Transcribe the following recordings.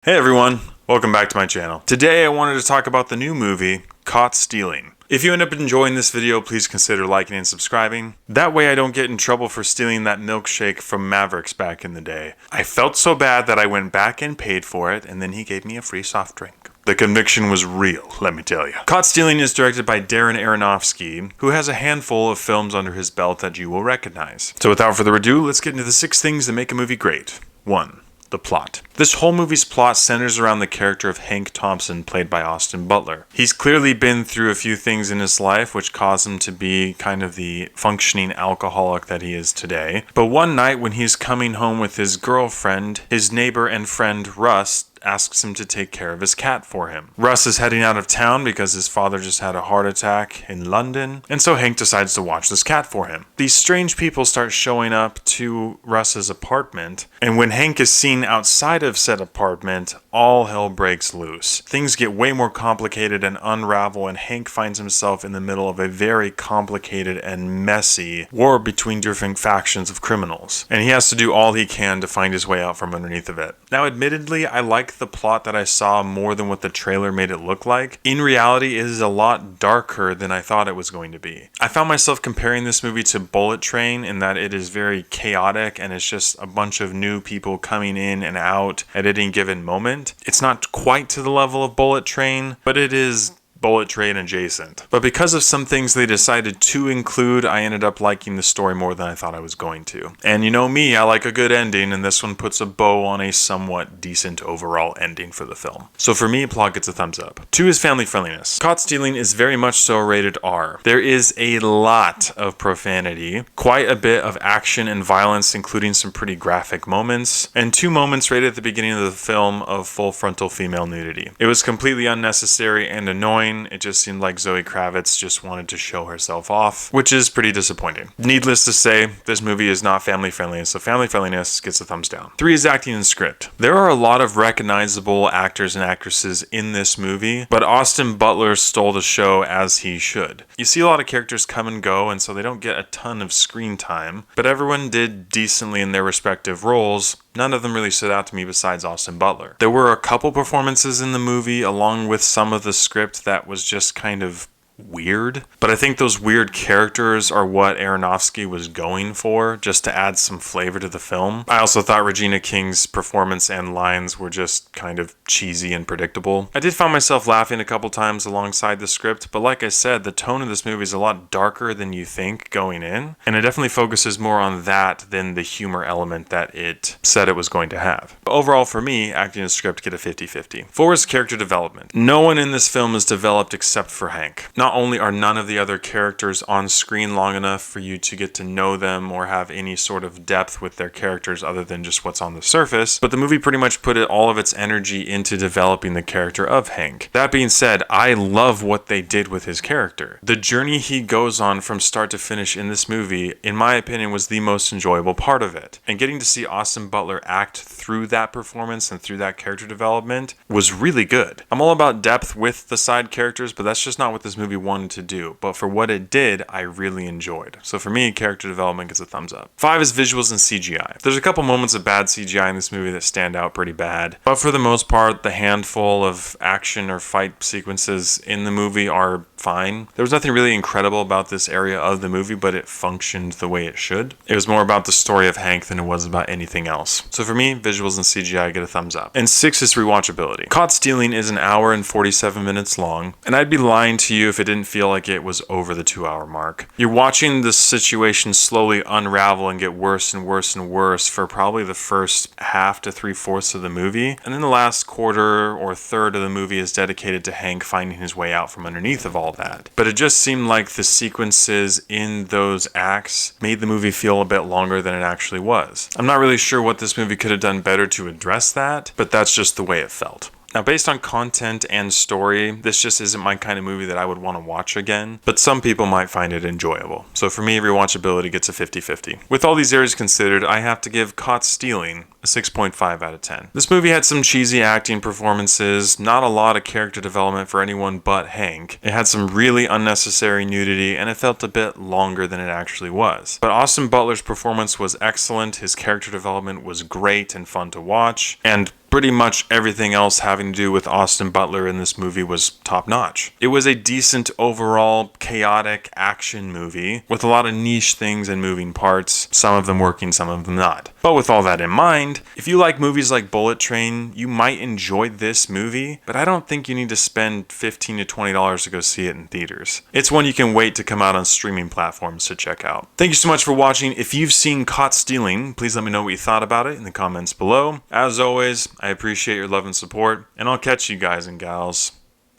Hey everyone, welcome back to my channel. Today I wanted to talk about the new movie, Caught Stealing. If you end up enjoying this video, please consider liking and subscribing. That way I don't get in trouble for stealing that milkshake from Mavericks back in the day. I felt so bad that I went back and paid for it, and then he gave me a free soft drink. The conviction was real, let me tell you. Caught Stealing is directed by Darren Aronofsky, who has a handful of films under his belt that you will recognize. So without further ado, let's get into the 6 things that make a movie great. 1. The plot. This whole movie's plot centers around the character of Hank Thompson, played by Austin Butler. He's clearly been through a few things in his life which caused him to be kind of the functioning alcoholic that he is today. But one night when he's coming home with his girlfriend, his neighbor and friend Russ asks him to take care of his cat for him. Russ is heading out of town because his father just had a heart attack in London, and so Hank decides to watch this cat for him. These strange people start showing up to Russ's apartment, and when Hank is seen outside of said apartment, all hell breaks loose. Things get way more complicated and unravel, and Hank finds himself in the middle of a very complicated and messy war between different factions of criminals, and he has to do all he can to find his way out from underneath of it. Now, admittedly, I like the plot that I saw more than what the trailer made it look like. In reality, it is a lot darker than I thought it was going to be. I found myself comparing this movie to Bullet Train in that it is very chaotic and it's just a bunch of new people coming in and out at any given moment. It's not quite to the level of Bullet Train, but it is Bullet Train adjacent. But because of some things they decided to include, I ended up liking the story more than I thought I was going to. And you know me, I like a good ending, and this one puts a bow on a somewhat decent overall ending for the film. So for me, plot gets a thumbs up. 2 is family friendliness. Caught Stealing is very much so rated R. There is a lot of profanity, quite a bit of action and violence, including some pretty graphic moments, and 2 moments right at the beginning of the film of full frontal female nudity. It was completely unnecessary and annoying. It just seemed like Zoe Kravitz just wanted to show herself off, which is pretty disappointing. Needless to say, this movie is not family friendly, so family friendliness gets a thumbs down. 3 is acting and script. There are a lot of recognizable actors and actresses in this movie, but Austin Butler stole the show as he should. You see a lot of characters come and go, and so they don't get a ton of screen time, but everyone did decently in their respective roles. None of them really stood out to me besides Austin Butler. There were a couple performances in the movie, along with some of the script that was just kind of weird, but I think those weird characters are what Aronofsky was going for, just to add some flavor to the film. I also thought Regina King's performance and lines were just kind of cheesy and predictable. I did find myself laughing a couple times alongside the script, but like I said, the tone of this movie is a lot darker than you think going in, and it definitely focuses more on that than the humor element that it said it was going to have. But overall, for me, acting and script get a 50-50. 4 is character development. No one in this film is developed except for Hank. Not only are none of the other characters on screen long enough for you to get to know them or have any sort of depth with their characters other than just what's on the surface, but the movie pretty much put all of its energy into developing the character of Hank. That being said, I love what they did with his character. The journey he goes on from start to finish in this movie, in my opinion, was the most enjoyable part of it. And getting to see Austin Butler act through that performance and through that character development was really good. I'm all about depth with the side characters, but that's just not what this movie wanted to do, but for what it did, I really enjoyed. So for me, character development gets a thumbs up. 5 is visuals and CGI. There's a couple moments of bad CGI in this movie that stand out pretty bad, but for the most part, the handful of action or fight sequences in the movie are fine. There was nothing really incredible about this area of the movie, but it functioned the way it should. It was more about the story of Hank than it was about anything else. So for me, visuals and CGI get a thumbs up. And 6 is rewatchability. Caught Stealing is an hour and 47 minutes long, and I'd be lying to you if it didn't feel like it was over the 2-hour mark. You're watching the situation slowly unravel and get worse and worse and worse for probably the first half to 3/4 of the movie, and then the last quarter or third of the movie is dedicated to Hank finding his way out from underneath of all that. But it just seemed like the sequences in those acts made the movie feel a bit longer than it actually was. I'm not really sure what this movie could have done better to address that, but that's just the way it felt. Now, based on content and story, this just isn't my kind of movie that I would want to watch again, but some people might find it enjoyable. So for me, rewatchability gets a 50-50. With all these areas considered, I have to give Caught Stealing a 6.5 out of 10. This movie had some cheesy acting performances, not a lot of character development for anyone but Hank. It had some really unnecessary nudity, and it felt a bit longer than it actually was. But Austin Butler's performance was excellent, his character development was great and fun to watch, and pretty much everything else having to do with Austin Butler in this movie was top notch. It was a decent overall chaotic action movie with a lot of niche things and moving parts, some of them working, some of them not. But with all that in mind, if you like movies like Bullet Train, you might enjoy this movie, but I don't think you need to spend $15 to $20 to go see it in theaters. It's one you can wait to come out on streaming platforms to check out. Thank you so much for watching. If you've seen Caught Stealing, please let me know what you thought about it in the comments below. As always, I appreciate your love and support, and I'll catch you guys and gals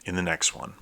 in the next one.